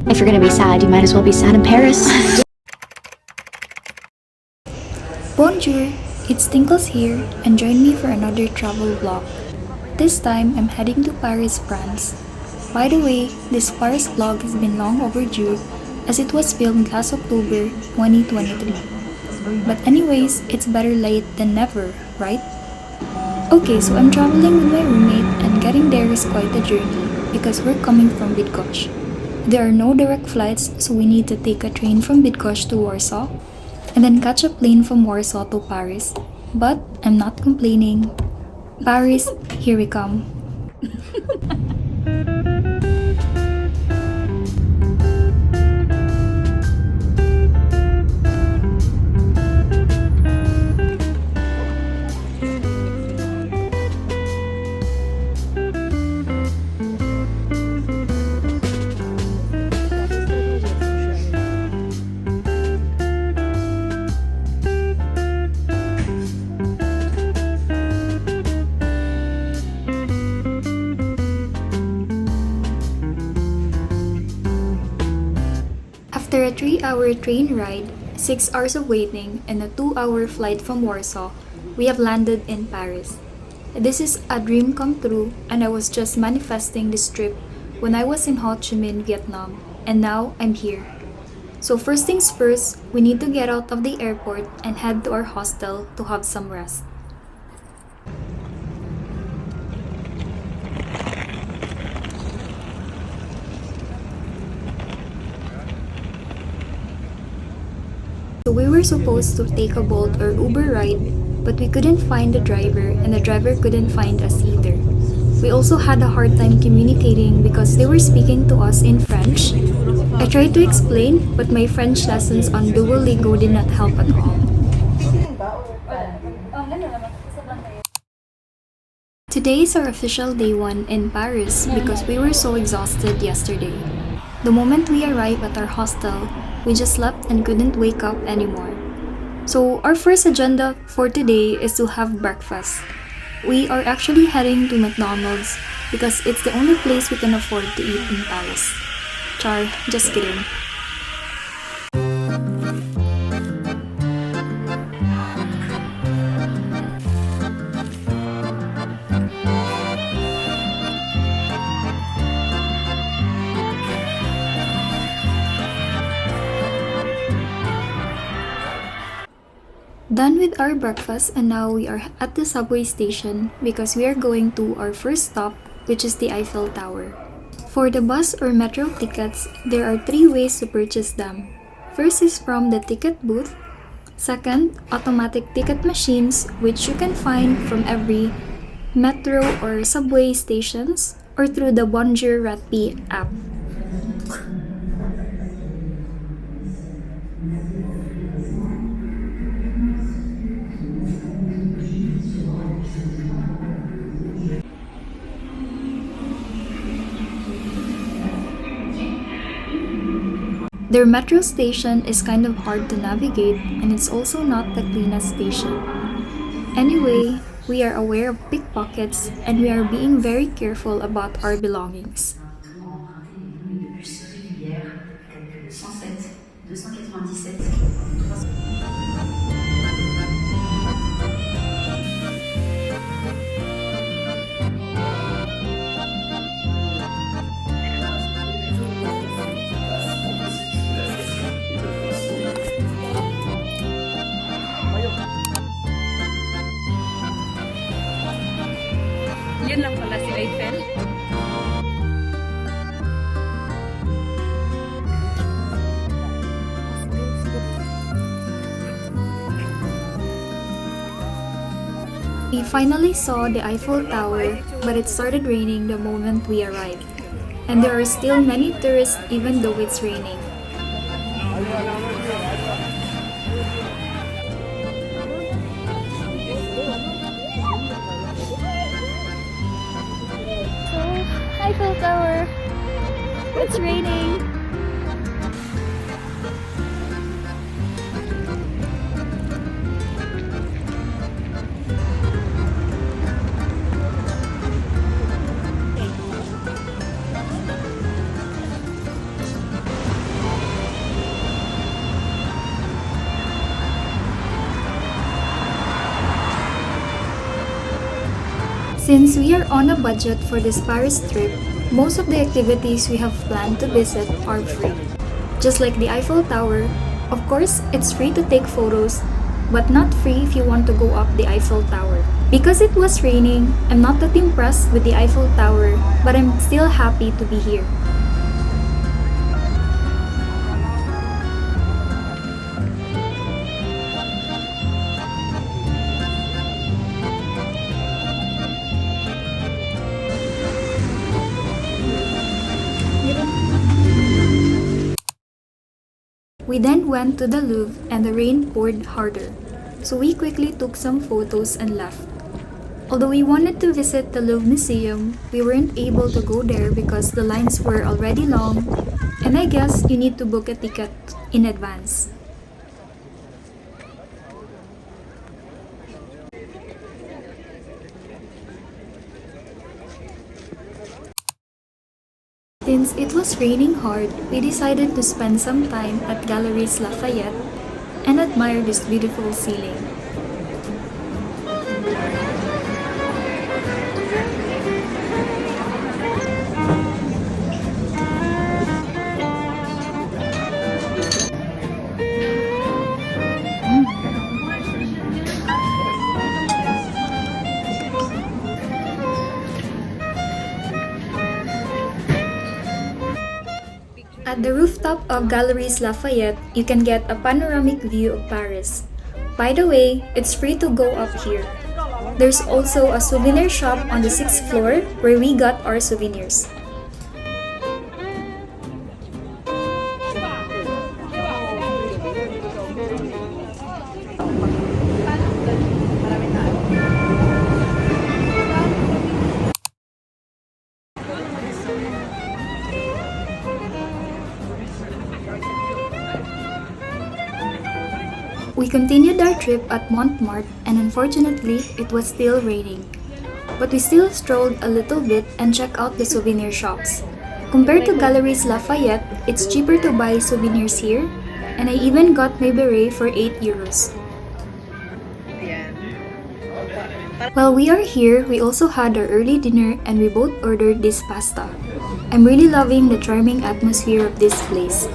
If you're gonna be sad, you might as well be sad in Paris. Bonjour, it's Tinkles here, and join me for another travel vlog. This time, I'm heading to Paris, France. By the way, this Paris vlog has been long overdue as it was filmed last October 2023. But anyways, it's better late than never, right? Okay, so I'm traveling with my roommate and getting there is quite a journey because we're coming from Bydgoszcz. There are no direct flights, so we need to take a train from Bydgoszcz to Warsaw and then catch a plane from Warsaw to Paris. But I'm not complaining. Paris, here we come. After a 3-hour train ride, 6 hours of waiting, and a 2-hour flight from Warsaw, we have landed in Paris. This is a dream come true, and I was just manifesting this trip when I was in Ho Chi Minh, Vietnam, and now I'm here. So first things first, we need to get out of the airport and head to our hostel to have some rest. So we were supposed to take a Bolt or Uber ride, but we couldn't find the driver and the driver couldn't find us either. We also had a hard time communicating because they were speaking to us in French. I tried to explain, but my French lessons on Duolingo did not help at all. Today is our official day 1 in Paris because we were so exhausted yesterday. The moment we arrived at our hostel, we just slept and couldn't wake up anymore. So our first agenda for today is to have breakfast. We are actually heading to McDonald's because it's the only place we can afford to eat in Paris. Char, just kidding. Done with our breakfast, and now we are at the subway station because we are going to our first stop, which is the Eiffel Tower. For the bus or metro tickets, there are 3 ways to purchase them. First is from the ticket booth. Second, automatic ticket machines, which you can find from every metro or subway stations or through the Bonjour Rappi app. Their metro station is kind of hard to navigate and it's also not the cleanest station. Anyway, we are aware of pickpockets and we are being very careful about our belongings. Yun lang pala si Eiffel. We finally saw the Eiffel Tower, but it started raining the moment we arrived. And there are still many tourists even though it's raining. Eiffel Tower. It's raining. Since we are on a budget for this Paris trip, most of the activities we have planned to visit are free. Just like the Eiffel Tower, of course, it's free to take photos, but not free if you want to go up the Eiffel Tower. Because it was raining, I'm not that impressed with the Eiffel Tower, but I'm still happy to be here. We then went to the Louvre and the rain poured harder, so we quickly took some photos and left. Although we wanted to visit the Louvre Museum, we weren't able to go there because the lines were already long, and I guess you need to book a ticket in advance. Since it was raining hard, we decided to spend some time at Galeries Lafayette and admire this beautiful ceiling. At the rooftop of Galeries Lafayette, you can get a panoramic view of Paris. By the way, it's free to go up here. There's also a souvenir shop on the 6th floor where we got our souvenirs. We continued our trip at Montmartre and unfortunately, it was still raining. But we still strolled a little bit and checked out the souvenir shops. Compared to Galeries Lafayette, it's cheaper to buy souvenirs here, and I even got my beret for 8 euros. While we are here, we also had our early dinner and we both ordered this pasta. I'm really loving the charming atmosphere of this place.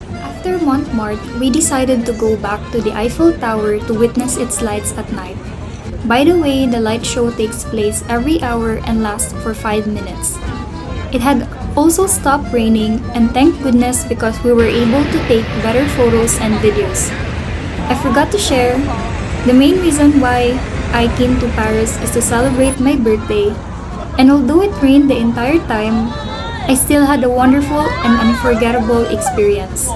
After Montmartre, we decided to go back to the Eiffel Tower to witness its lights at night. By the way, the light show takes place every hour and lasts for 5 minutes. It had also stopped raining, and thank goodness because we were able to take better photos and videos. I forgot to share, the main reason why I came to Paris is to celebrate my birthday, and although it rained the entire time, I still had a wonderful and unforgettable experience.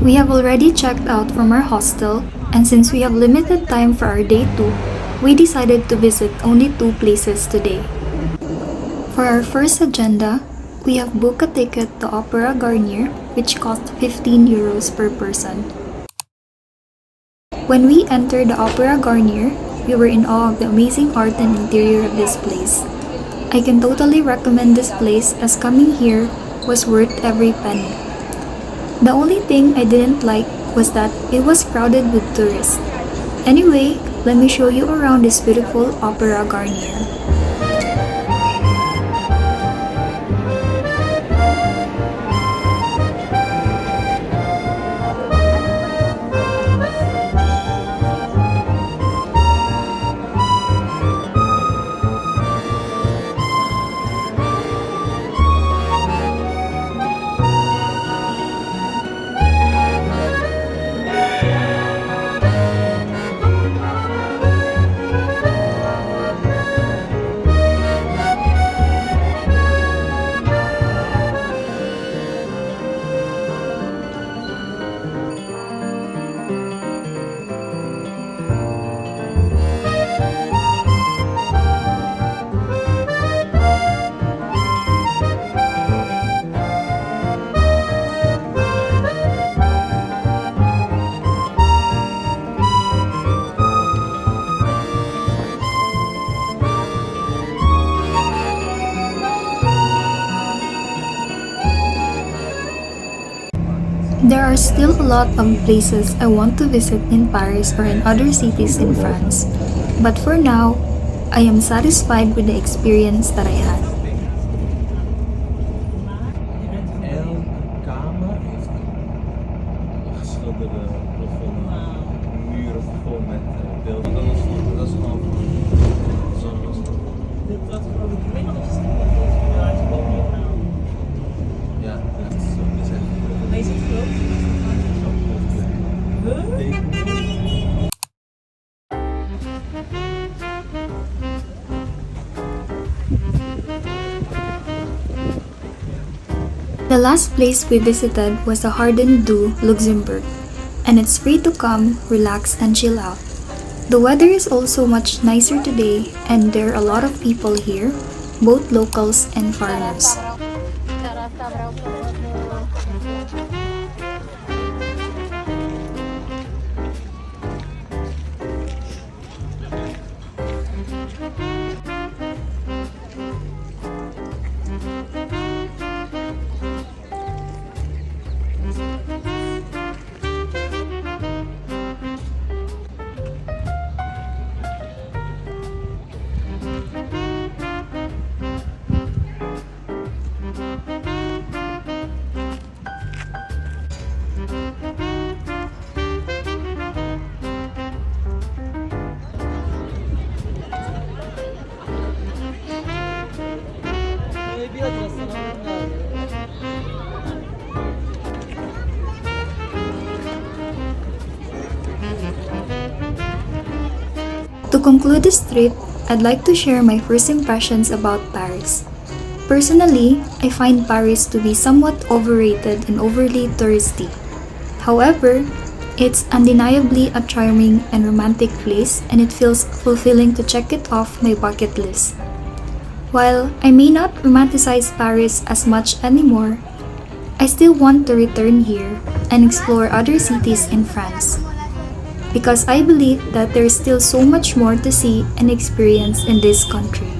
We have already checked out from our hostel, and since we have limited time for our day 2, we decided to visit only 2 places today. For our first agenda, we have booked a ticket to Opera Garnier, which cost 15 euros per person. When we entered the Opera Garnier, we were in awe of the amazing art and interior of this place. I can totally recommend this place as coming here was worth every penny. The only thing I didn't like was that it was crowded with tourists. Anyway, let me show you around this beautiful Opera Garnier. There are still a lot of places I want to visit in Paris or in other cities in France, but for now, I am satisfied with the experience that I had. Elke kamer heeft geschilderde plafonnen, muren vol met beelden. Dat is gewoon zo'n. Dat geloof ik minder of ja, dat is zo gezegd. Deze is groot. The last place we visited was the Jardin du Luxembourg, and it's free to come, relax, and chill out. The weather is also much nicer today, and there are a lot of people here, both locals and foreigners. To conclude this trip, I'd like to share my first impressions about Paris. Personally, I find Paris to be somewhat overrated and overly touristy. However, it's undeniably a charming and romantic place, and it feels fulfilling to check it off my bucket list. While I may not romanticize Paris as much anymore, I still want to return here and explore other cities in France, because I believe that there is still so much more to see and experience in this country.